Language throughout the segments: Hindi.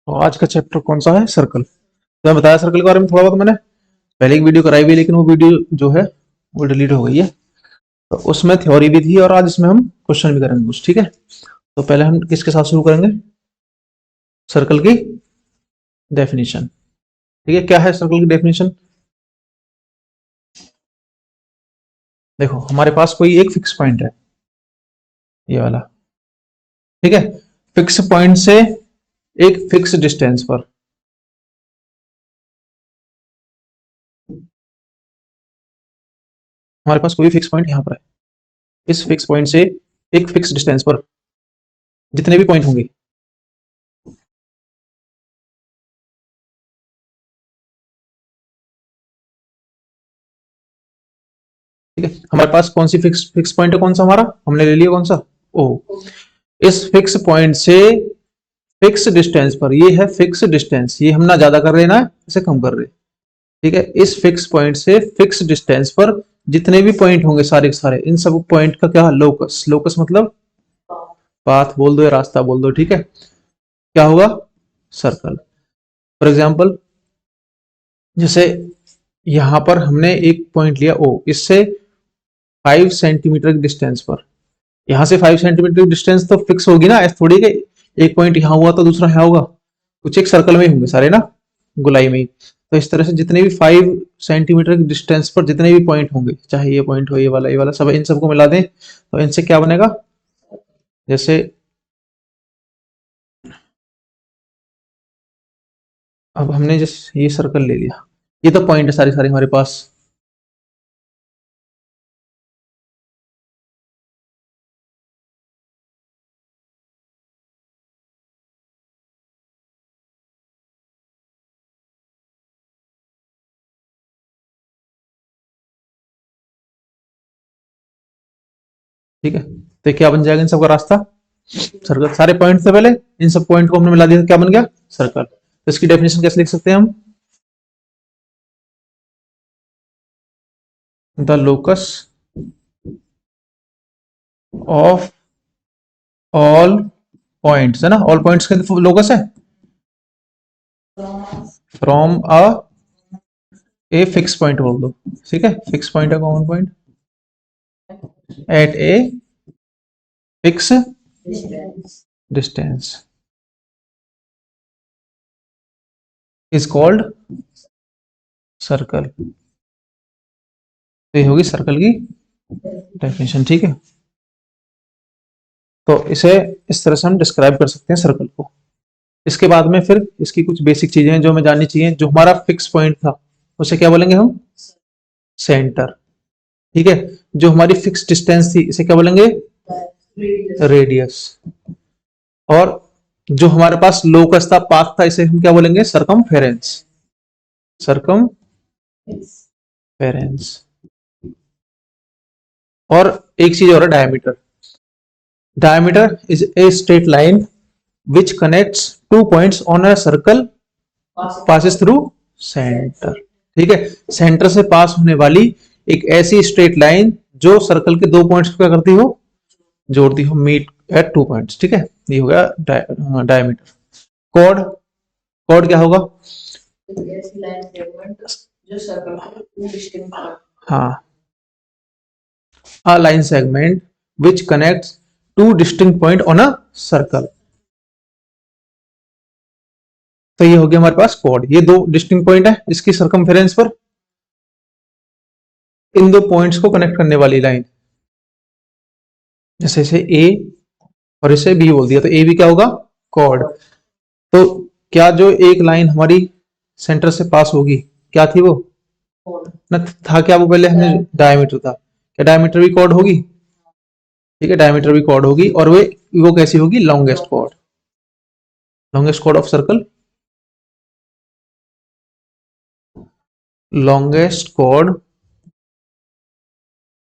तो आज का चैप्टर कौन सा है? सर्कल। तो मैं बताया सर्कल के बारे में थोड़ा बहुत, मैंने पहले एक वीडियो कराई हुई है, लेकिन वो वीडियो जो है वो डिलीट हो गई है। तो उसमें थ्योरी भी थी और आज इसमें हम क्वेश्चन भी करेंगे कुछ, ठीक है। तो पहले हम किसके साथ शुरू करेंगे? सर्कल की डेफिनेशन। ठीक है, क्या है सर्कल की डेफिनेशन? देखो, हमारे पास कोई एक फिक्स पॉइंट है, ये वाला, ठीक है। फिक्स पॉइंट से एक फिक्स डिस्टेंस पर, हमारे पास कोई फिक्स पॉइंट यहाँ पर है। इस फिक्स पॉइंट से एक फिक्स डिस्टेंस पर जितने भी पॉइंट होंगे, ठीक है। हमारे पास कौन सी फिक्स फिक्स पॉइंट है? कौन सा हमारा हमने ले लिया? कौन सा? ओ। इस फिक्स पॉइंट से फिक्स डिस्टेंस पर, ये है फिक्स डिस्टेंस, ये हम ना ज्यादा कर रहे ना इसे कम कर रहे, ठीक है। इस फिक्स पॉइंट से फिक्स डिस्टेंस पर जितने भी पॉइंट होंगे सारे के सारे, इन सब पॉइंट का क्या? लोकस। लोकस मतलब पाथ बोल दो या रास्ता बोल दो, ठीक है। क्या होगा? सर्कल। फॉर एग्जाम्पल, जैसे यहां पर हमने एक पॉइंट लिया ओ, इससे 5 सेंटीमीटर की डिस्टेंस पर, यहां से 5 सेंटीमीटर की डिस्टेंस तो फिक्स होगी ना, ऐसे थोड़ी कि एक पॉइंट यहां हुआ तो दूसरा यहां होगा। कुछ एक सर्कल में ही होंगे सारे ना, गोलाई में ही। तो इस तरह से जितने भी 5 सेंटीमीटर की डिस्टेंस पर जितने भी पॉइंट होंगे, चाहे ये पॉइंट हो, ये वाला सब, इन सबको मिला दें तो इनसे क्या बनेगा? जैसे अब हमने जैसे ये सर्कल ले लिया, ये तो पॉइंट है सारे सारे हमारे पास, ठीक है। तो ये क्या बन जाएगा इन सबका रास्ता? सर्कल। सारे पॉइंट से पहले इन सब पॉइंट को हमने मिला दिया तो क्या बन गया? सर्कल। तो इसकी डेफिनेशन कैसे लिख सकते हैं हम? The locus of all points, है ना, ऑल पॉइंट्स के लोकस है from a A fix point बोल दो, ठीक है। फिक्स पॉइंट है common point at a fix distance is called circle. तो ये होगी सर्कल की डेफिनेशन, ठीक है। तो इसे इस तरह से हम डिस्क्राइब कर सकते हैं सर्कल को। इसके बाद में फिर इसकी कुछ बेसिक चीजें हैं जो हमें जाननी चाहिए। जो हमारा फिक्स पॉइंट था उसे क्या बोलेंगे हम? सेंटर, ठीक है। जो हमारी फिक्स डिस्टेंस थी इसे क्या बोलेंगे? रेडियस। और जो हमारे पास लोकस था, पाथ था, इसे हम क्या बोलेंगे? सरकमफेरेंस। सरकमफेरेंस। और एक चीज और है, diameter. Diameter is a straight line which connects two points on a circle passes through centre, ठीक है। सेंटर से पास होने वाली एक ऐसी स्ट्रेट लाइन जो सर्कल के दो पॉइंट्स को क्या करती हो? जोड़ती हो, मीट एट टू पॉइंट्स, ठीक है। ये हो गया डायमीटर। कॉर्ड। कॉर्ड क्या होगा? हाँ, a line segment which connects two distinct point on a circle। तो ये हो गया हमारे पास कॉर्ड। ये दो डिस्टिंक्ट पॉइंट है इसकी सर्कमफेरेंस पर, इन दो पॉइंट्स को कनेक्ट करने वाली लाइन, जैसे इसे ए और इसे बी बोल दिया तो ए भी क्या होगा? कॉर्ड। तो क्या जो एक लाइन हमारी सेंटर से पास होगी, क्या थी वो? ना था क्या वो? पहले हमने डायमीटर था, क्या डायमीटर भी कॉर्ड होगी? ठीक है, डायमीटर भी कॉर्ड होगी। और वो कैसी होगी? Longest chord. Longest chord of circle, longest chord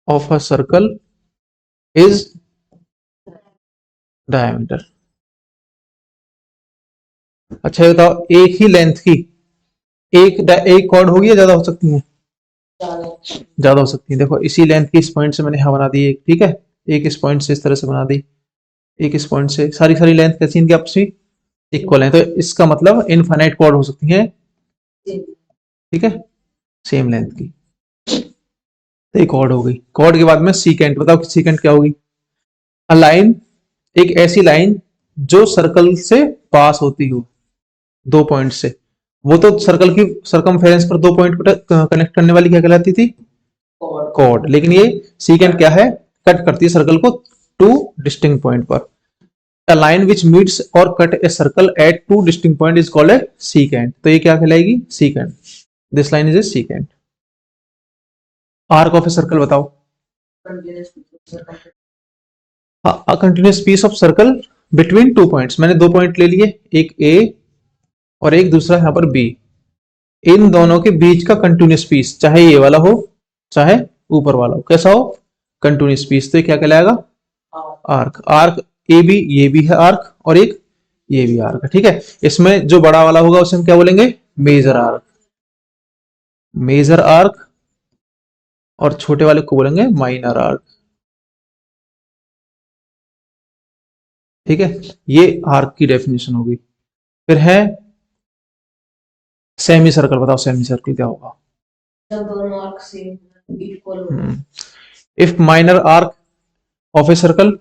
of a circle is diameter। अच्छा ये बताओ, एक ही लेंथ की एक कॉर्ड होगी या ज्यादा हो सकती है? ज्यादा हो सकती है। देखो, इसी लेंथ की इस पॉइंट से मैंने यहां बना दी एक, ठीक है। एक इस पॉइंट से इस तरह से बना दी, एक इस पॉइंट से, सारी सारी लेंथ कैसी इनकी आपसी? इक्वल है, तो इसका मतलब इनफाइनाइट कॉर्ड हो सकती है, ठीक है, सेम लेंथ की। तो ये कॉर्ड हो गई। कॉर्ड के बाद में सीकेंट, बताओ कि सीकेंट क्या होगी? अ लाइन, एक ऐसी लाइन जो सर्कल से पास होती हो, दो पॉइंट से। वो तो सर्कल की सर्कमफेरेंस पर दो पॉइंट को कनेक्ट करने वाली क्या कहलाती थी? कॉर्ड। लेकिन ये सीकेंट क्या है? कट करती है सर्कल को टू डिस्टिंक्ट पॉइंट पर। A line which meets or cut a circle at two distinct points is called a secant. तो ये क्या कहलाएगी? Secant. This line is a secant. Arc of a circle बताओ। A continuous piece of circle between two points. मैंने दो पॉइंट ले लिए, एक A और एक दूसरा यहाँ पर B। इन दोनों के बीच का कंटिन्यूस पीस, चाहे ये वाला हो चाहे ऊपर वाला हो, कैसा हो? Continuous piece. तो ये क्या कहलाएगा? आर्क। आर्क ए बी, ये भी है आर्क, और एक ये भी आर्क है, ठीक है। इसमें जो बड़ा वाला होगा उसे हम क्या बोलेंगे? Major arc. Major arc. और छोटे वाले को बोलेंगे माइनर आर्क, ठीक है। ये आर्क की डेफिनेशन होगी। फिर है सेमी सर्कल, बताओ सेमी सर्कल क्या होगा? जब दोनों आर्क सेम इक्वल हो। If minor arc of a circle,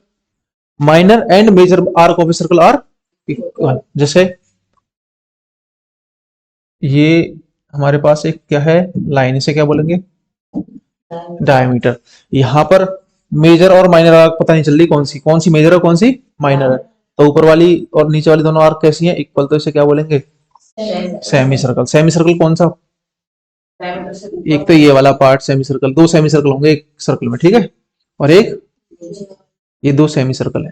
minor and major arc of a circle are equal. जैसे ये हमारे पास एक क्या है लाइन, इसे क्या बोलेंगे? डायमीटर। यहां पर मेजर और माइनर आर्क पता नहीं चल रही कौन सी मेजर है कौन सी माइनर है। तो ऊपर वाली और नीचे वाली दोनों आर्क कैसी हैं? इक्वल। तो इसे क्या बोलेंगे? Semi circle. सेमी सर्कल कौन सा? एक तो ये वाला पार्ट सेमी सर्कल, दो सेमी सर्कल होंगे एक सर्कल में, ठीक है, और एक ये दो सेमी सर्कल है,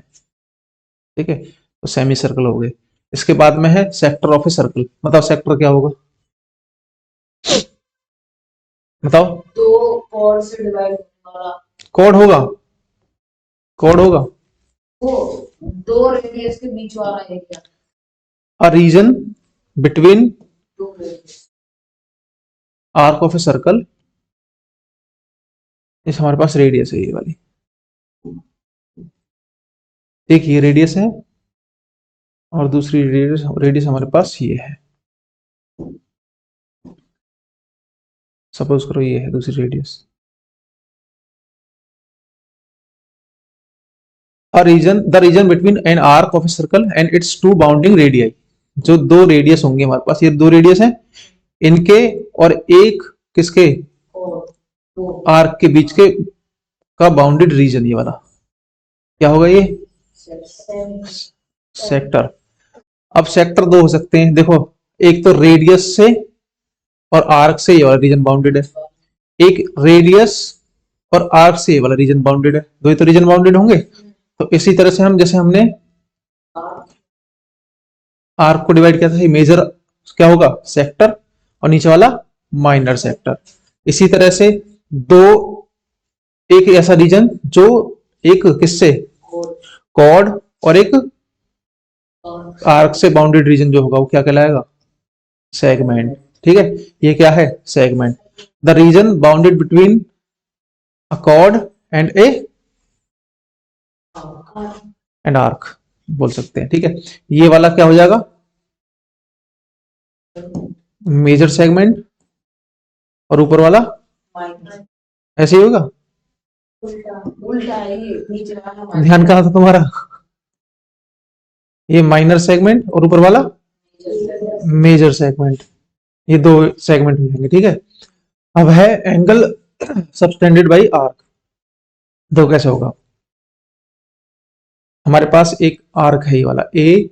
ठीक है। तो सेमी सर्कल हो गए। इसके बाद में है सेक्टर ऑफ ए सर्कल। बताओ सेक्टर क्या होगा? बताओ। दो कॉर्ड से डिवाइड होने वाला कॉर्ड होगा, कॉर्ड होगा। वो दो रेडियस के बीच वाला एरिया। अ रीजन बिटवीन दो radius. Arc of a circle, इस हमारे पास रेडियस है ये वाली, एक ये रेडियस है और दूसरी रेडियस हमारे पास ये है। सपोज करो ये है दूसरी radius. The region between an arc of a circle and its two bounding radii. जो दो रेडियस होंगे हमारे पास, ये दो रेडियस हैं, इनके और एक किसके? आर्क के बीच के का बाउंडेड रीजन, ये वाला क्या होगा? ये सेक्टर। अब सेक्टर दो हो सकते हैं, देखो, एक तो रेडियस से और आर्क से ये वाला रीजन बाउंडेड है, एक रेडियस और आर्क से ये वाला रीजन बाउंडेड है। दो ही तो रीजन बाउंडेड होंगे। तो इसी तरह से हम, जैसे हमने आर्क को डिवाइड किया था, मेजर क्या होगा? सेक्टर, और नीचे वाला माइनर सेक्टर। इसी तरह से दो, एक ऐसा रीजन जो एक किससे? कॉर्ड, और एक आर्क से बाउंडेड रीजन जो होगा वो क्या कहलाएगा? सेगमेंट, ठीक है। ये क्या है? Segment. The reason bounded between a cord and A and arc बोल सकते हैं, ठीक है। ये वाला क्या हो जाएगा? मेजर सेगमेंट, और ऊपर वाला ऐसे ही होगा। उल्टा है ये, नीचे वाला ध्यान कहाँ था तुम्हारा? ये माइनर सेगमेंट और ऊपर वाला मेजर सेगमेंट, ये दो सेगमेंट हो जाएंगे, ठीक है। अब है एंगल सबटेंडेड बाय आर्क। दो कैसे होगा? हमारे पास एक आर्क है ये वाला ए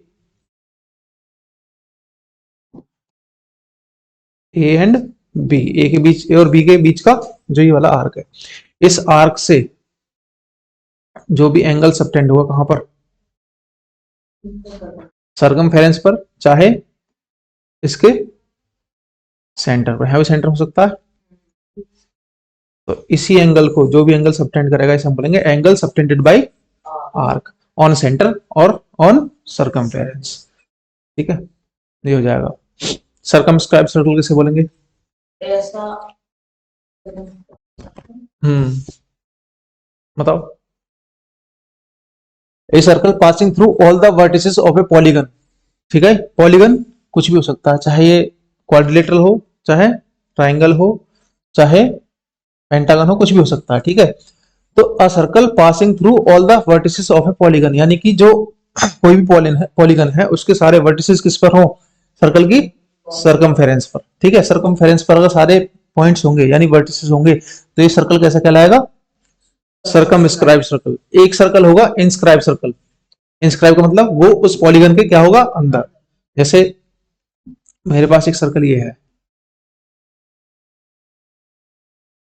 एंड बी, ए के बीच, ए और बी के बीच का जो ये वाला आर्क है, इस आर्क से जो भी एंगल सबटेंड होगा कहां पर? सर्कमफेरेंस पर, चाहे इसके सेंटर पर, है वो सेंटर हो सकता है। तो इसी एंगल को, जो भी एंगल सबटेंड करेगा, इसे हम बोलेंगे angle subtended bye arc on centre और ऑन सर्कमफेरेंस, ठीक है। ये हो जाएगा। सर्कमस्क्राइब सर्कल किसे बोलेंगे? ऐसा। बताओ। A circle passing through all the vertices of A polygon. ठीक है। पॉलीगन कुछ भी हो सकता है, चाहे ये क्वाड्रिलेटरल हो, चाहे ट्राइंगल हो, चाहे पेंटागन हो, कुछ भी हो सकता है। ठीक है। तो a circle passing through all the vertices of A polygon, यानी कि जो कोई भी पॉलीगन है उसके सारे वर्टिसेस किस पर हो, सर्कल की सर्कमफेरेंस पर। ठीक है। सर्कमफेरेंस पर अगर सारे पॉइंट्स होंगे यानी वर्टिसेस होंगे तो ये सर्कल कैसा कहलाएगा, सर्कमस्क्राइब सर्कल। एक सर्कल होगा इंस्क्राइब सर्कल। इंस्क्राइब का मतलब वो उस पॉलीगन के क्या होगा, अंदर। जैसे मेरे पास एक सर्कल ये है,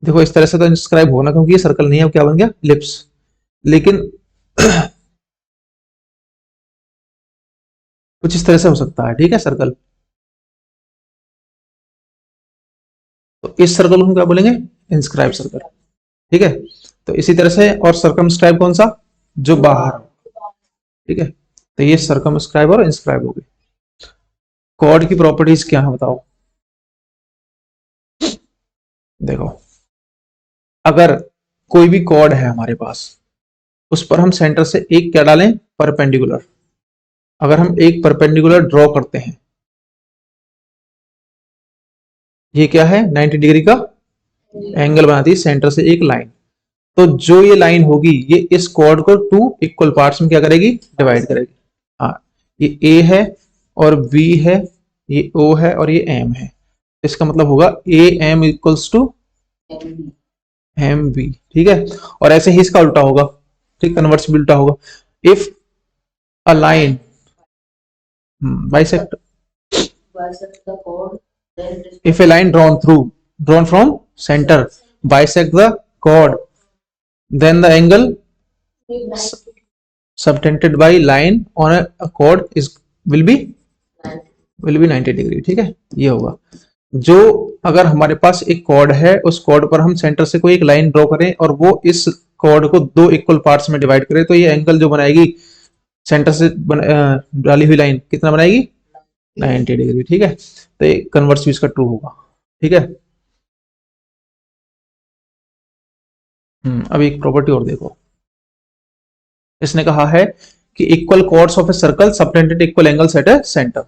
देखो इस तरह से तो इंस्क्राइब होना, क्योंकि ये सर्कल नहीं है, क्या बन गया, लिप्स। लेकिन कुछ इस तरह से हो सकता है। ठीक है। सर्कल, तो इस सर्कल को हम क्या बोलेंगे, इंस्क्राइब सर्कल। ठीक है। तो इसी तरह से, और सर्कमस्क्राइब कौन सा, जो बाहर हो। ठीक है। तो ये सर्कमस्क्राइब और इंस्क्राइब हो गए। कॉर्ड की प्रॉपर्टीज क्या है बताओ। देखो, अगर कोई भी कॉर्ड है हमारे पास, उस पर हम सेंटर से एक क्या डालें, परपेंडिकुलर। अगर हम एक परपेंडिकुलर ड्रॉ करते हैं, ये क्या है, 90 डिग्री का एंगल बनाती है सेंटर से एक लाइन। तो जो ये लाइन होगी ये इस कॉर्ड को टू इक्वल पार्ट्स में क्या करेगी, डिवाइड करेगी। हाँ, ये ए है और बी है, ये ओ है और ये एम है। इसका मतलब होगा A M equals to M B. ठीक है। और ऐसे ही इसका उल्टा होगा। ठीक, कन्वर्स भी उल्टा होगा। If a line bisect, if a line drawn from center bisect the chord, then the angle subtended by line on a chord is will be 90 degree. ठीक है। ये होगा जो, अगर हमारे पास एक कॉर्ड है, उस कॉर्ड पर हम सेंटर से कोई एक लाइन ड्रॉ करें और वो इस कॉर्ड को दो इक्वल पार्ट्स में डिवाइड करें, तो ये एंगल जो बनाएगी सेंटर से डाली हुई लाइन कितना बनाएगी, 90 डिग्री। ठीक है। तो ये कन्वर्स भी इसका ट्रू होगा। ठीक है। अब एक प्रॉपर्टी और देखो, इसने कहा है कि equal chords of a circle subtended equal angles at a centre.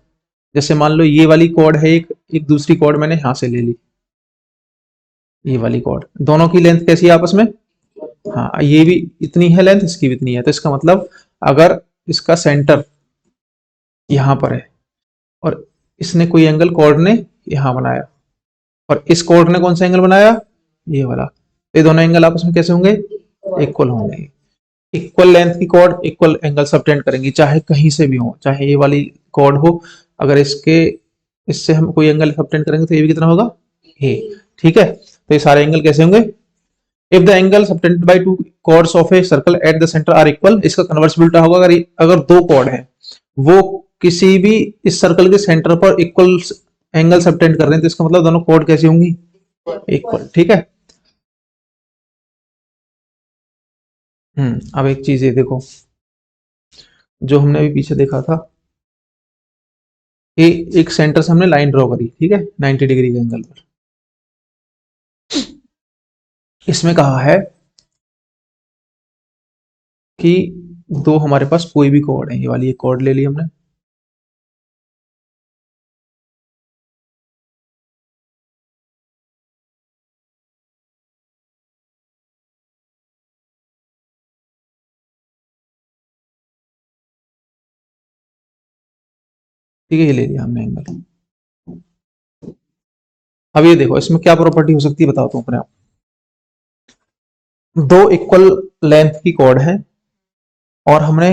जैसे मान लो ये वाली कॉर्ड है, एक दूसरी कॉर्ड मैंने यहां से ले ली, ये वाली कॉर्ड, दोनों की लेंथ कैसी है आपस में, हाँ ये भी इतनी है लेंथ, इसकी भी इतनी है। तो इसका मतलब अगर इसका सेंटर यहां पर है और इसने कोई एंगल कॉर्ड ने यहां बनाया और इस कॉर्ड ने कौन सा एंगल बनाया, ये वाला, तो ये दोनों एंगल आपस में कैसे होंगे, इक्वल होंगे। इक्वल लेंथ की कॉर्ड इक्वल एंगल सबटेंड करेंगी, चाहे कहीं से भी हो, चाहे ये वाली कॉर्ड हो, अगर इससे हम कोई एंगल सबटेंड करेंगे तो ये भी कितना होगा, ए। ठीक है। तो ये सारे एंगल कैसे होंगे, if the angle subtended by two chords of a circle at the centre are equal. इसका कन्वर्स भी उल्टा होगा, अगर दो कॉर्ड है वो किसी भी इस सर्कल के सेंटर पर इक्वल एंगल सबटेंड कर रहे हैं, तो इसका मतलब दोनों कॉर्ड कैसी होंगी, इक्वल। ठीक है। अब एक चीज ये देखो, जो हमने अभी पीछे देखा था कि एक सेंटर से हमने लाइन ड्रॉ करी, ठीक है, 90 डिग्री के एंगल पर। इसमें कहा है कि दो हमारे पास कोई भी कॉर्ड है, ये वाली एक कॉर्ड ले ली हमने, ठीक है, ये ले लिया हमने एंगल। अब ये देखो इसमें क्या प्रॉपर्टी हो सकती है बताओ तुम अपने आप। दो इक्वल लेंथ की कॉर्ड है और हमने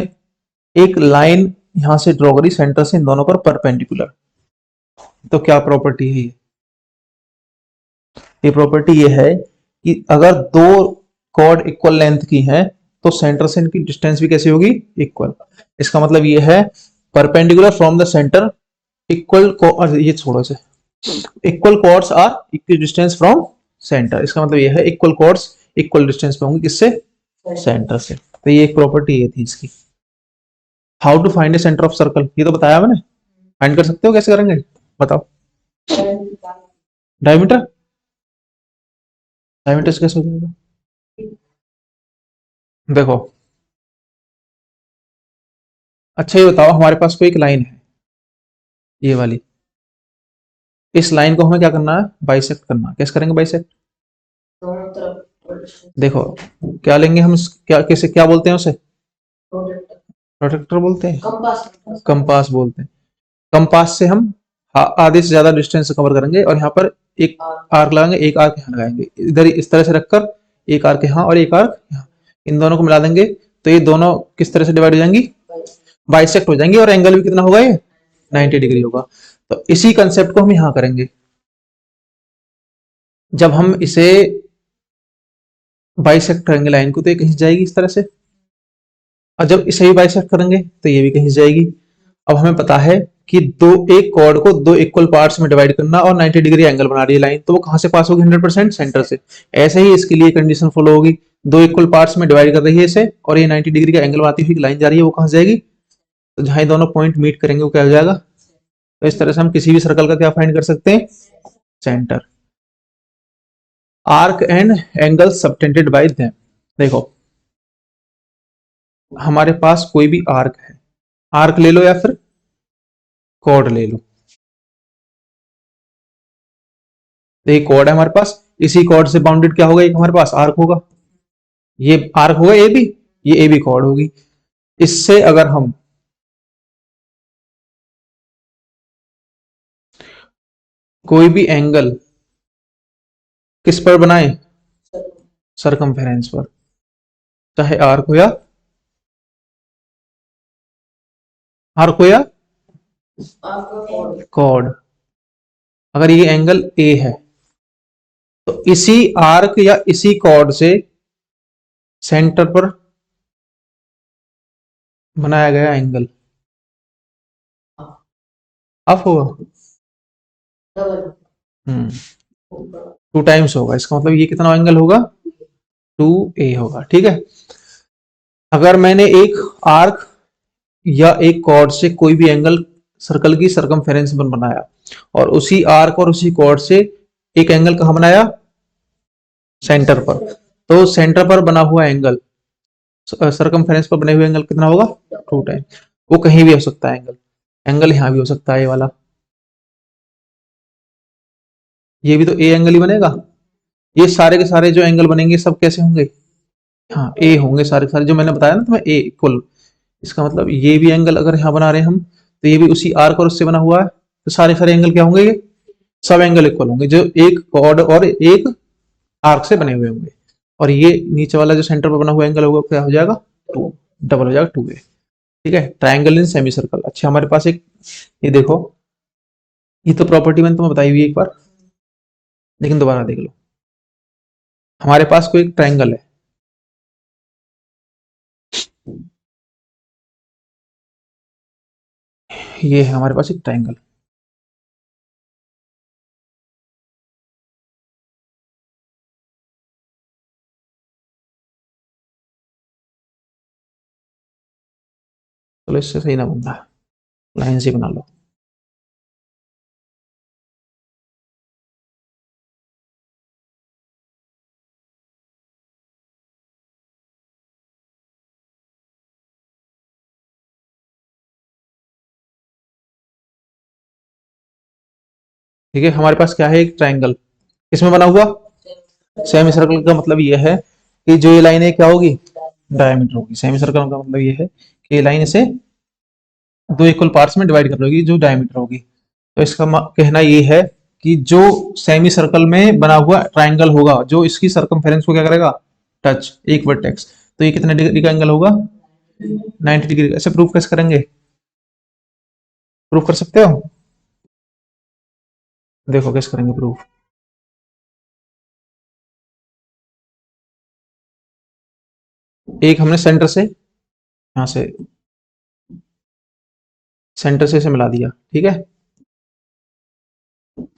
एक लाइन यहां से ड्रॉ करी सेंटर से इन दोनों पर परपेंडिकुलर, तो क्या प्रॉपर्टी है ये प्रॉपर्टी ये है कि अगर दो कॉर्ड इक्वल लेंथ की हैं तो सेंटर से इनकी डिस्टेंस भी कैसी होगी, इक्वल। इसका मतलब ये है perpendicular from the centre equal, ये छोड़ो से, equal chords are equal distance from centre. इसका मतलब ये है इक्वल कॉर्ड्स इक्वल डिस्टेंस पे होंगे, किससे, सेंटर से। तो ये एक प्रॉपर्टी ये थी इसकी। How to find a centre of circle, ये तो बताया मैंने, फाइंड कर सकते हो, कैसे करेंगे बताओ। डायमीटर, डायमीटर कैसे हो जाएगा, देखो, अच्छा ये बताओ हमारे पास कोई एक लाइन है, ये वाली, इस लाइन को हमें क्या करना है, बाइसेक्ट करना है। कैसे करेंगे बाइसेक्ट? दोनों तरफ देखो क्या लेंगे हम, क्या कैसे, क्या बोलते हैं उसे? प्रोडक्ट प्रोटेक्टर बोलते हैं, कंपास कंपास बोलते हैं। कंपास से हम आधे से ज्यादा डिस्टेंस कवर करेंगे और यहाँ पर एक आर्क लगाएंगे, एक आर्क यहाँ लगाएंगे, इधर इस तरह से रखकर एक आर्क यहाँ और एक आर्क यहाँ, इन दोनों को मिला देंगे तो ये दोनों किस तरह से डिवाइड हो जाएंगी, बाइसेक्ट हो जाएंगी, और एंगल भी कितना होगा, ये 90 डिग्री होगा। तो इसी कंसेप्ट को हम यहाँ करेंगे। जब हम इसे बाइसेक्ट करेंगे लाइन को तो ये कहीं जाएगी इस तरह से, और जब इसे भी बाइसेक्ट करेंगे तो ये भी कहीं जाएगी। अब हमें पता है कि एक कॉर्ड को दो इक्वल पार्ट्स में डिवाइड करना और 90 डिग्री एंगल बना रही है लाइन, तो वो कहां से पास होगी, 100% सेंटर से। ऐसे ही इसके लिए कंडीशन फॉलो होगी, दो इक्वल पार्ट्स में डिवाइड कर रही है इसे और ये 90 डिग्री का एंगल बनाती हुई लाइन जा रही है, वो कहां से जाएगी, तो जहां दोनों पॉइंट मीट करेंगे वो क्या हो जाएगा। तो इस तरह से हम किसी भी सर्कल का क्या फाइंड कर सकते हैं, centre. Arc and angle subtended bye them. देखो हमारे पास कोई भी आर्क है, आर्क ले लो या फिर कॉर्ड ले लो, तो ये कॉर्ड है हमारे पास, इसी कॉर्ड से बाउंडेड क्या होगा, एक हमारे पास आर्क होगा, ये आर्क होगा ए बी, ये ए बी कॉर्ड होगी। इससे अगर हम कोई भी एंगल किस पर बनाए, सरकमफेरेंस पर, चाहे आर्क हो या कॉर्ड। अगर ये एंगल ए है तो इसी आर्क या इसी कॉर्ड से सेंटर पर बनाया गया एंगल अप होगा, टू टाइम्स होगा। इसका मतलब ये कितना एंगल होगा, 2a होगा। ठीक है, अगर मैंने एक आर्क या एक कॉर्ड से कोई भी एंगल सर्कल की सरकमफेरेंस पर बनाया और उसी आर्क और उसी कॉर्ड से एक एंगल कहां बनाया, सेंटर पर, तो सेंटर पर बना हुआ एंगल सरकमफेरेंस पर बने हुए एंगल कितना होगा, 2 टाइम। वो कहीं भी हो सकता है एंगल, एंगल यहां भी हो सकता है ये वाला, ये भी तो ए एंगल ही बनेगा। ये सारे के सारे जो एंगल बनेंगे सब कैसे होंगे, हाँ ए होंगे सारे के सारे, जो मैंने बताया ना तुम्हें ए इक्वल। इसका मतलब ये भी एंगल अगर यहाँ बना रहे हैं हम तो ये भी उसी आर्क और उससे बना हुआ है, तो सारे सारे एंगल क्या होंगे, ये सब एंगल इक्वल होंगे जो एक कॉर्ड और एक आर्क से बने हुए होंगे। और ये नीचे वाला जो सेंटर पर बना हुआ एंगल होगा क्या हो जाएगा, 2, डबल हो जाएगा 2a। ठीक है, ट्राइंगल इन सेमी सर्कल। अच्छा हमारे पास एक, ये देखो, ये तो प्रॉपर्टी मैंने तुम्हें बताई हुई एक बार, लेकिन दोबारा देख लो। हमारे पास कोई एक ट्राइंगल है, ये है हमारे पास एक ट्राइंगल, चलो इससे सही ना बन रहा, लाइन से बना लो। ठीक है, हमारे पास क्या है, एक ट्राइंगल, किसमें बना हुआ, सेमी सर्कल। का मतलब ये है कि जो ये लाइन है क्या होगी, डायमीटर होगी। सेमी सर्कल का मतलब ये है कि ये लाइन इसे दो इक्वल पार्ट्स में डिवाइड कर रही जो डायमीटर होगी। तो इसका कहना ये है कि जो सेमी सर्कल में बना हुआ ट्राइंगल होगा जो इसकी सरकमफेरेंस को क्या करेगा, टच, एक वर्टेक्स, तो ये कितने डिग्री का एंगल होगा, 90 डिग्री। ऐसे प्रूफ कैसे करेंगे, प्रूफ कर सकते हो, देखो कैसे करेंगे प्रूफ। एक हमने सेंटर से, यहां से सेंटर से इसे मिला दिया, ठीक है।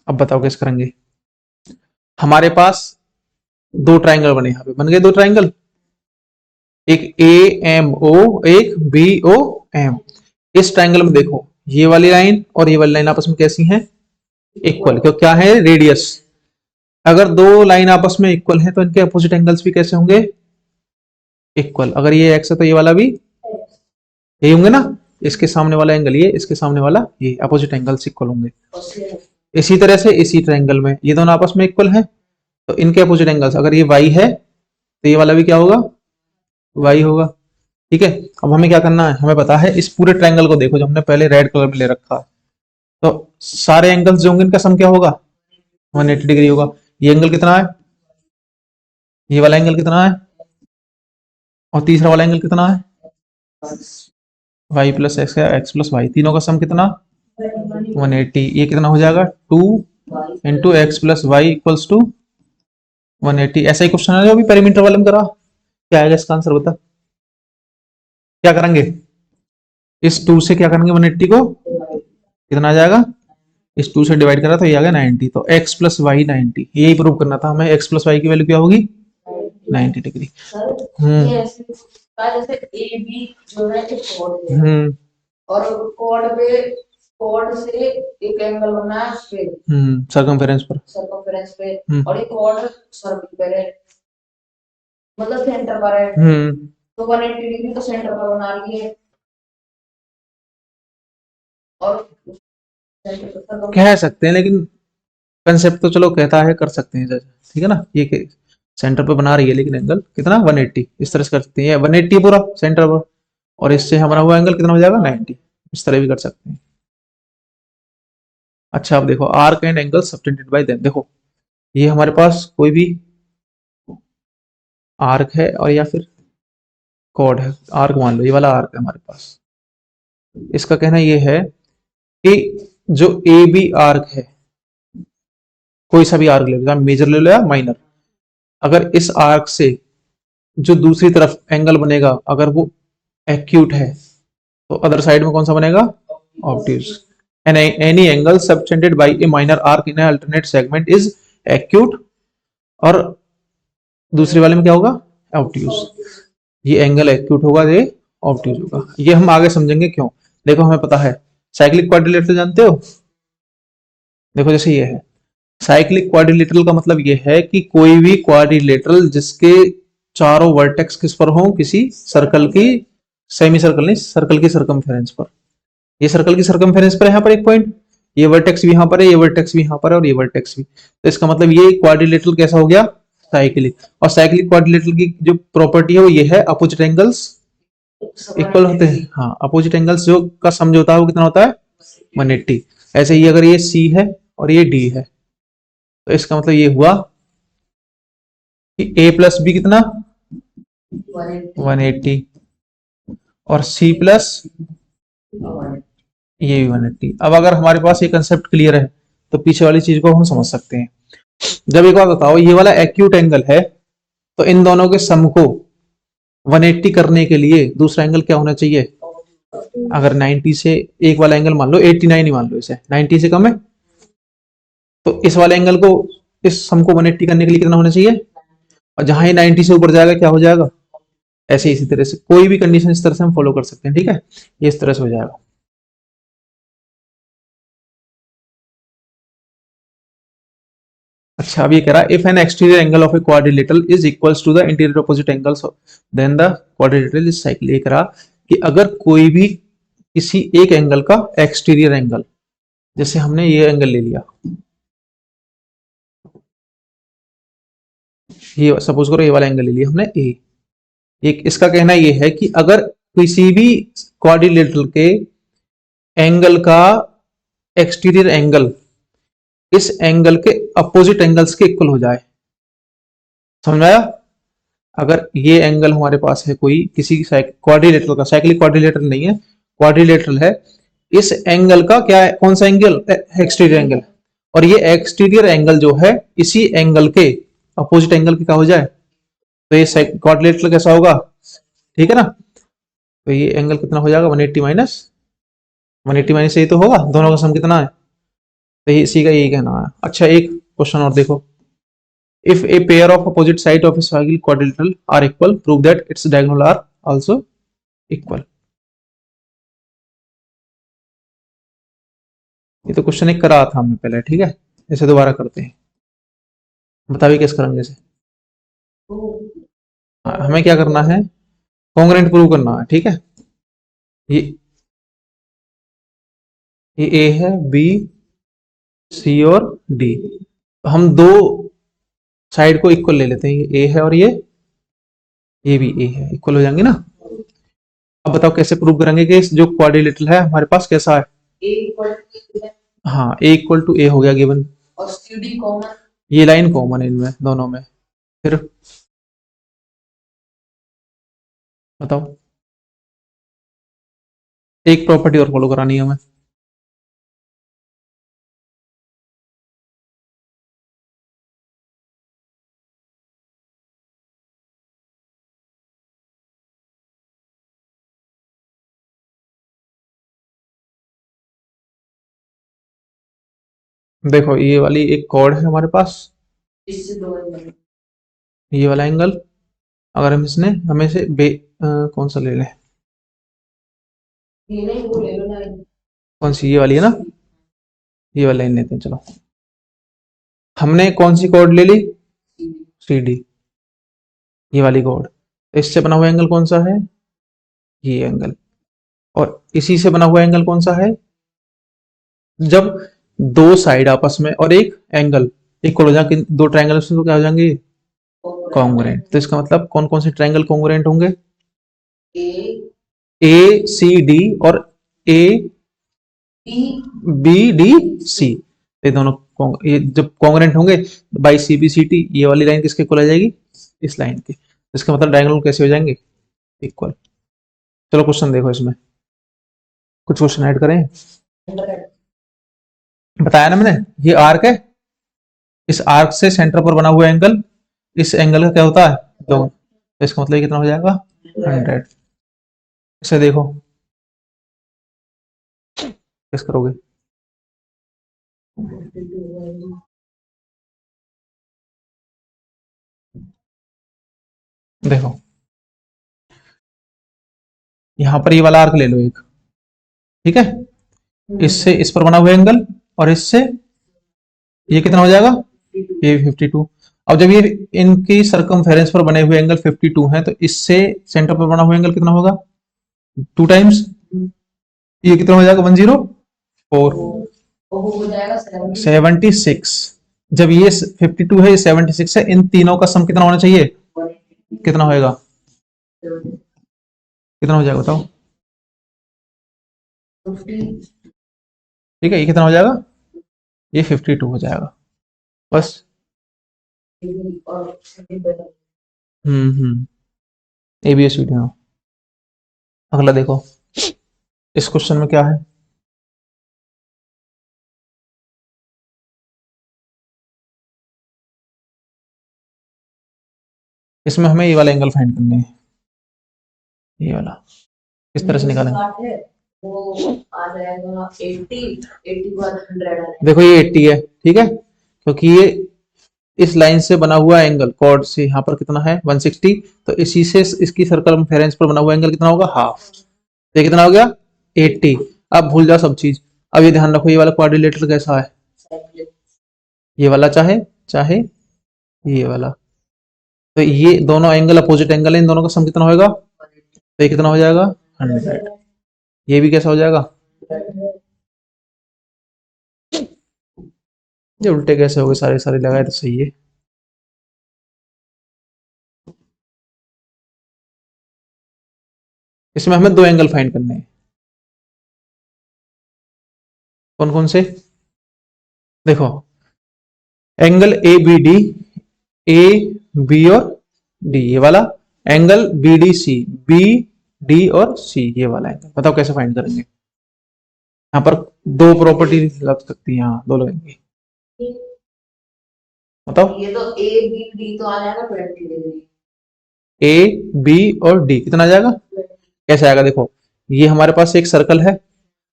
अब बताओ कैसे करेंगे। हमारे पास दो ट्राइंगल बने, यहाँ पे बन गए दो ट्राइंगल, एक ए एम ओ, एक बी ओ एम। इस ट्राइंगल में देखो ये वाली लाइन और ये वाली लाइन आपस में कैसी हैं, इक्वल, क्यों, क्या है, रेडियस। अगर दो लाइन आपस में इक्वल है तो इनके अपोजिट एंगल्स भी कैसे होंगे, इक्वल। अगर ये एक्स है तो ये वाला भी यही होंगे ना, इसके सामने वाला एंगल ये, इसके सामने वाला ये, अपोजिट एंगल्स इक्वल होंगे। और से इसी तरह से इसी ट्रायंगल में ये दोनों आपस में इक्वल हैं, तो इनके अपोजिट एंगल्स, अगर ये y है तो ये वाला भी क्या होगा, y होगा। ठीक है, अब हमें क्या करना है, हमें पता है इस पूरे ट्रायंगल को देखो जो हमने पहले रेड कलर में ले रखा है, तो सारे एंगल्स जो होंगे इनका सम क्या होगा, 180 डिग्री होगा। ये एंगल कितना है, ये वाला एंगल कितना है, और तीसरा वाला एंगल कितना है, y plus X, X plus Y, तीनों का सम कितना 180। ये कितना हो जाएगा 2 into X plus Y equals to 180। ऐसा ही क्वेश्चन है जो अभी पेरीमीटर वाले में करा, क्या आएगा इसका आंसर बता, क्या करेंगे, इस 2 से क्या करेंगे 180 को, कितना आ जाएगा, इस 2 से डिवाइड करा तो ये आ गया 90, तो x प्लस वाई 90, यही प्रूव करना था हमें, x प्लस वाई की वैल्यू क्या होगी 90 डिग्री। सर ये ऐसे का जैसे ए बी जो है एक कोड है और कोड से एक एंगल बनना है उस पे सर्कमफेरेंस पर, सर्कमफेरेंस पे और एक कोड सर्कल पे है, मतलब सेंटर पर है, तो 180 डिग्री तो सेंटर पर बना रही है और कह सकते हैं, लेकिन कंसेप्ट तो चलो कहता है कर सकते हैं जज, ठीक है ना। ये सेंटर पे बना रही है लेकिन एंगल कितना 180, इस तरह से कर सकते हैं, 180 पूरा सेंटर पर, और इससे हमारा हुआ एंगल कितना हो जाएगा 90, इस तरह भी कर सकते हैं। अच्छा अब देखो arc and angle subtended bye them, देखो ये हमारे पास कोई भी आर्क है और या फिर कॉर्ड है, आर्क मान लो ये वाला आर्क है हमारे पास, इसका कहना ये है कि जो ए बी आर्क है, कोई सा भी आर्क ले लो, मेजर ले लो या माइनर, अगर इस आर्क से जो दूसरी तरफ एंगल बनेगा अगर वो एक्यूट है तो अदर साइड में कौन सा बनेगा obtuse. Any angle subtended bye A minor arc in alternate segment is acute, और दूसरे वाले में क्या होगा ऑब्ट्यूज। ये एंगल एक्यूट होगा, ये ऑब्ट्यूज होगा, ये हम आगे समझेंगे क्यों। देखो हमें पता है साइक्लिक क्वाड्रिलेटरल जानते हो, देखो जैसे ये है साइक्लिक क्वाड्रिलेटरल का मतलब ये है कि कोई भी क्वाड्रिलेटरल जिसके चारों वर्टेक्स किस पर हो, किसी सर्कल की, सेमी सर्कल नहीं, सर्कल की सर्कमफेरेंस पर, ये सर्कल की सर्कमफेरेंस पर यहाँ पर एक पॉइंट, ये वर्टेक्स भी यहाँ पर है, ये वर्टेक्स भी यहाँ पर है, और ये वर्टेक्स भी, तो इसका मतलब ये क्वाड्रिलेटरल कैसा हो गया साइक्लिक। और साइक्लिक क्वाड्रिलेटरल की जो प्रॉपर्टी है वो ये है अपोजिट एंगल्स इक्वल होते हैं, हाँ अपोजिट एंगल्स जो का सम जो होता है वो कितना होता है 180। ऐसे ही अगर ये C है और ये D है तो इसका मतलब ये हुआ कि A प्लस बी कितना 180 और C प्लस ये भी 180। अब अगर हमारे पास ये कंसेप्ट क्लियर है तो पीछे वाली चीज को हम समझ सकते हैं। जब एक बात बताओ ये वाला एक्यूट एंगल है तो इन दोनों के सम को 180 करने के लिए दूसरा एंगल क्या होना चाहिए, अगर 90 से एक वाला एंगल मान लो 89 ही मान लो, इसे 90 से कम है तो इस वाले एंगल को, इस सम को 180 करने के लिए कितना होना चाहिए, और जहां ही 90 से ऊपर जाएगा क्या हो जाएगा, ऐसे इसी तरह से कोई भी कंडीशन इस तरह से हम फॉलो कर सकते हैं, ठीक है, ये इस तरह से हो जाएगा। अच्छा अब ये कह रहा है if an exterior angle of a quadrilateral is equals to the interior opposite angles then the quadrilateral is cyclic. ये कह रहा कि अगर कोई भी किसी एक एंगल का एक्सटीरियर एंगल, जैसे हमने ये एंगल ले लिया, ये सपोज करो ये वाला एंगल ले लिया हमने ए, एक इसका कहना ये है कि अगर किसी भी क्वाड्रिलेटरल के एंगल का एक्सटीरियर एंगल इस एंगल के अपोजिट एंगल्स के इक्वल हो जाए, समझ में आया। अगर ये एंगल हमारे पास है कोई किसी क्वाड्रिलेटरल का, साइक्लिक क्वाड्रिलेटरल नहीं है क्वाड्रिलेटरल है, इस एंगल का क्या है, कौन सा एंगल, एक्सटीरियर एंगल, और ये एक्सटीरियर एंगल जो है इसी एंगल के अपोजिट एंगल के क्या हो जाए, तो ये क्वाड्रिलेटरल कैसा होगा, ठीक है ना। तो ये एंगल कितना हो जाएगा 180 माइनस 180 माइनस, ये तो होगा, दोनों का सम कितना है, तो इसी का यही कहना है। अच्छा एक क्वेश्चन और देखो, if a pair of opposite side of a cyclic quadrilateral are equal prove that its diagonal are also equal. ये तो क्वेश्चन एक करा था हमने पहले, ठीक है, इसे दोबारा करते हैं, बताइए कैसे करेंगे इसे। हमें क्या करना है, कॉन्ग्रुएंट प्रूव करना है, ठीक है। ये ये ए है, बी, सी और डी। हम दो साइड को इक्वल ले लेते हैं, ये ए है और ये भी ए है, इक्वल हो जाएंगे ना। अब बताओ कैसे प्रूव करेंगे कि जो क्वाड्रिलेटरल है हमारे पास कैसा है। ए इक्वल टू हाँ, ए इक्वल टू ए हो गया गिवन, और CD कॉमन, ये लाइन कॉमन है इनमें दोनों में। फिर बताओ, एक प्रॉपर्टी और फॉलो करानी है हमें। देखो ये वाली एक कॉर्ड है हमारे पास, इससे दो एंगल, ये वाला एंगल, अगर हम इसने हमें से कौन सा ले लें, ये नहीं वो ले लो ना, कौन सी, ये वाली है ना, ये वाला लाइन लेते हैं चलो। हमने कौन सी कॉर्ड ले ली, सी डी, ये वाली कॉर्ड। इससे बना हुआ एंगल कौन सा है, ये एंगल। और इसी से बना हुआ एंगल कौन सा है, जब दो साइड आपस में और एक एंगल इक्वल हो जाए, दो ट्रायंगल तो क्या हो जाएंगे, कॉन्ग्रुएंट। तो इसका मतलब कौन कौन से ट्रायंगल कॉन्ग्रुएंट होंगे, ए सी डी और ए बी डी सी, ये दोनों ये जब कॉन्ग्रुएंट होंगे by C B C T, ये वाली लाइन किसके इक्वल आ जाएगी, इस लाइन की। इसका मतलब डायगोनल कैसे हो जाएंगे, इक्वल। चलो क्वेश्चन देखो, इसमें कुछ क्वेश्चन ऐड करें। बताया ना मैंने, ये आर्क है, इस आर्क से सेंटर पर बना हुआ एंगल, इस एंगल का क्या होता है, दो। इसका मतलब कितना हो जाएगा, 100। इसे देखो किस करोगे, देखो यहां पर ये वाला आर्क ले लो एक, ठीक है, इससे इस पर बना हुआ एंगल और इससे ये कितना हो जाएगा, ये 52। अब जब ये इनकी सरकमफेरेंस पर बने हुए एंगल 52 है, तो इससे सेंटर पर बना हुआ एंगल कितना होगा, 2 टाइम्स, ये कितना हो जाएगा, 104, 76। जब ये 52 है, ये 76 है, इन तीनों का सम कितना होना चाहिए, कितना होएगा, कितना हो जाएगा बताओ, ठीक है, ये कितना हो जाएगा, ये 52 हो जाएगा बस। ABS video. अगला देखो, इस क्वेश्चन में क्या है, इसमें हमें ये वाला एंगल फाइंड करने है, ये वाला किस तरह से निकालें, वो आ जाएगा 80 बाद 100 देखो ये 80 है, ठीक है, क्योंकि ये इस लाइन से बना हुआ एंगल कॉर्ड से यहाँ पर कितना है 160, तो इसी से इसकी सर्कमफेरेंस पर बना हुआ एंगल कितना होगा, हाफ। ये कितना हो गया 80। अब भूल जाओ सब चीज, अब ये ध्यान रखो ये वाला क्वाड्रिलेटरल कैसा है, ये वाला चाहे चाहे ये वाला, तो ये दोनों एंगल अपोजिट एंगल है, इन दोनों का सम कितना होगा, तो ये कितना हो जाएगा 100। ये भी कैसा हो जाएगा, ये उल्टे कैसे हो गए, सारे सारे लगाए तो सही है। इसमें हमें दो एंगल फाइंड करने हैं, कौन कौन से, देखो angle A B D, A B और डी, ये वाला angle B D C, B D और सी, ये वाला एंगल। बताओ कैसे फाइंड करेंगे, यहाँ पर दो प्रॉपर्टी लग सकती है, यहाँ दो लगेंगी, बताओ। ये तो ए बी डी तो आ जाएगा 20 डिग्री, ए बी और डी कितना आ जाएगा, कैसे आएगा, देखो ये हमारे पास एक सर्कल है,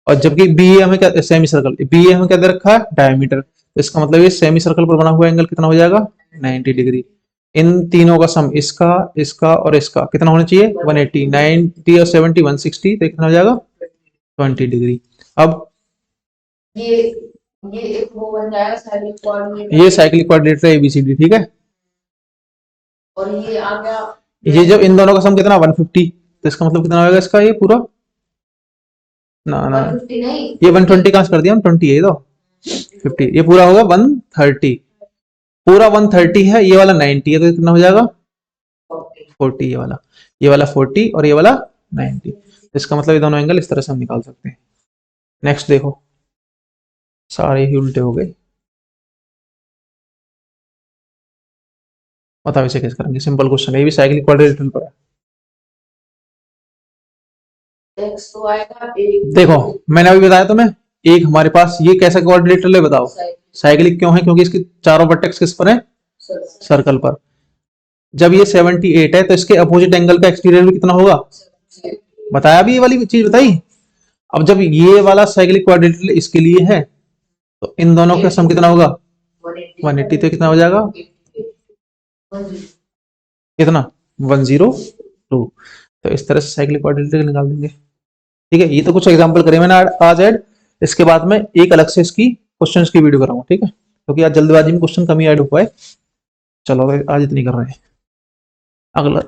और जबकि बी ए हमें क्या, सेमी सर्कल, बी ए हमें क्या दे रखा है, डायमीटर, तो इसका मतलब ये सेमी सर्कल पर बना हुआ एंगल कितना हो जाएगा, 90 डिग्री। इन तीनों का सम, इसका इसका और इसका कितना होना चाहिए, 180, 90 और 70 160, तो कितना हो जाएगा 20 डिग्री। अब ये एक वो बन जाएगा साइक्लिक कोऑर्डिनेट, ये साइक्लिक कोऑर्डिनेट है एबीसीडी, ठीक है, और ये आ गया, ये जब इन दोनों का सम कितना 150, तो इसका मतलब कितना होगा इसका, ये पूरा ना ना 150 नहीं, ये 120 कहाँ से कर दिया हम, 20 है ये तो 50, ये पूरा होगा 130, पूरा 130 है, ये वाला 90 है, तो कितना हो जाएगा 40, ये वाला 40 और ये वाला 90। इसका मतलब ये दोनों एंगल इस तरह से हम निकाल सकते हैं। नेक्स्ट देखो, सारे ही उल्टे हो गए, बताओ इसे कैसे करेंगे, सिंपल क्वेश्चन है, ये भी साइक्लिक क्वाड्रिलेटरल पर है। x तो आएगा एक, देखो मैंने अभी बताया तुम्हें, एक हमारे पास ये कैसा क्वाड्रिलेटरल है बताओ, साइक्लिक क्यों है, क्योंकि इसके चारों वर्टेक्स किस पर है, सर्कल पर। जब ये 78 है तो इसके अपोजिट एंगल का एक्सटीरियर भी कितना होगा, बताया भी, ये वाली चीज बताई। अब जब ये वाला साइक्लिक क्वाड्रिलेटरल इसके लिए है तो इन दोनों का सम कितना होगा 180, तो कितना हो जाएगा कितना 102। तो इस तरह से साइक्लिक क्वाड्रिलेटरल निकाल देंगे। ठीक है, ये तो कुछ एग्जांपल करे मैंने आज ऐड, इसके बाद में एक अलग से इसकी क्वेश्चंस की वीडियो कराऊंगा, ठीक है, क्योंकि आज जल्दबाजी में क्वेश्चन कम ही ऐड हो पाए। चलो आज इतनी कर रहे हैं। अगला